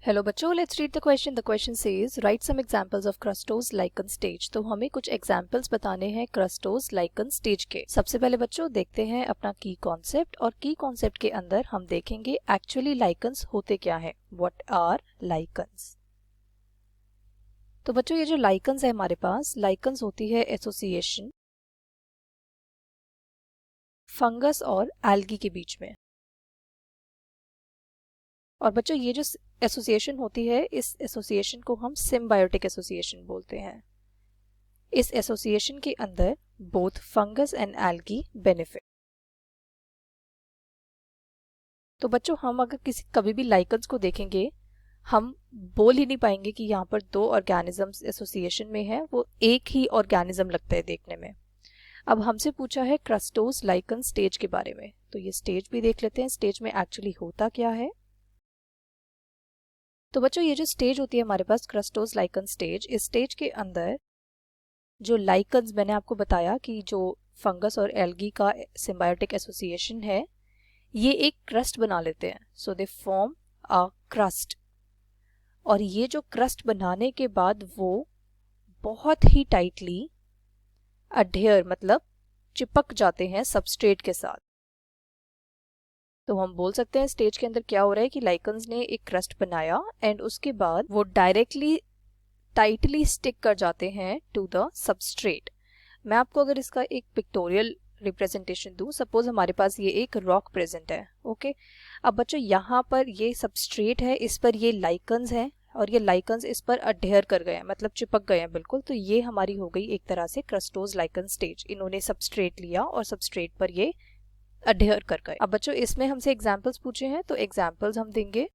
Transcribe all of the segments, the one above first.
Hello बच्चों, let's read the question. The question says write some examples of crustose lichen stage. तो हमें कुछ examples बताने हैं क्रस्टोज लाइकन स्टेज के। सबसे पहले बच्चों देखते हैं अपना की कॉन्सेप्ट, और की कॉन्सेप्ट के अंदर हम देखेंगे एक्चुअली लाइकन्स होते क्या हैं। What are lichens? तो बच्चों ये जो लाइकन्स है हमारे पास, लाइकन्स होती है एसोसिएशन फंगस और एल्गी के बीच में। और बच्चों ये जो एसोसिएशन होती है, इस एसोसिएशन को हम सिम्बायोटिक एसोसिएशन बोलते हैं। इस एसोसिएशन के अंदर both fungus and algae benefit. तो बच्चों हम अगर कभी भी लाइकन्स को देखेंगे, हम बोल ही नहीं पाएंगे कि यहाँ पर दो ऑर्गेनिजम्स एसोसिएशन में है, वो एक ही ऑर्गेनिज्म लगता है देखने में। अब हमसे पूछा है क्रस्टोज लाइकन स्टेज के बारे में, तो ये स्टेज भी देख लेते हैं, स्टेज में एक्चुअली होता क्या है। तो बच्चों ये जो स्टेज होती है हमारे पास क्रस्टोज लाइकन स्टेज, इस स्टेज के अंदर जो लाइकन्स मैंने आपको बताया कि जो फंगस और एल्गी का सिम्बायोटिक एसोसिएशन है, ये एक क्रस्ट बना लेते हैं। सो दे फॉर्म अ क्रस्ट। और ये जो क्रस्ट बनाने के बाद वो बहुत ही टाइटली अडेयर मतलब चिपक जाते हैं सबस्ट्रेट के साथ। तो हम बोल सकते हैं स्टेज के अंदर क्या हो रहा है कि लाइकन्स ने एक क्रस्ट बनाया एंड उसके बाद वो डायरेक्टली टाइटली स्टिक कर जाते हैं टू द सबस्ट्रेट। मैं आपको अगर इसका एक पिक्टोरियल रिप्रेजेंटेशन दूं, सपोज हमारे पास ये एक रॉक प्रेजेंट है। ओके, अब बच्चों यहाँ पर ये सबस्ट्रेट है, इस पर ये लाइकन्स हैं और ये लाइकन्स इस पर अडेयर कर गए हैं, मतलब चिपक गए हैं बिल्कुल। तो ये हमारी हो गई एक तरह से क्रस्टोज लाइकन स्टेज। इन्होंने सबस्ट्रेट लिया और सबस्ट्रेट पर ये अडेयर कर गए। अब बच्चों इसमें हमसे एग्जाम्पल्स पूछे हैं, तो एग्जाम्पल्स हम देंगे।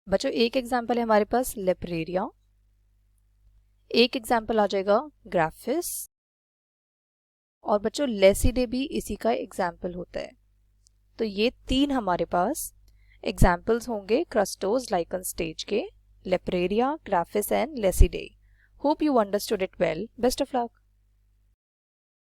बच्चों एक एग्जाम्पल है हमारे पास लेपरेरिया, एक एग्जाम्पल आ जाएगा ग्राफिस, और बच्चों लेसिडे भी इसी का एग्जाम्पल होता है। तो ये तीन हमारे पास एग्जाम्पल्स होंगे क्रस्टोज लाइकन स्टेज के, Lepraria, Graphis and Lecidea. Hope you understood it well. Best of luck.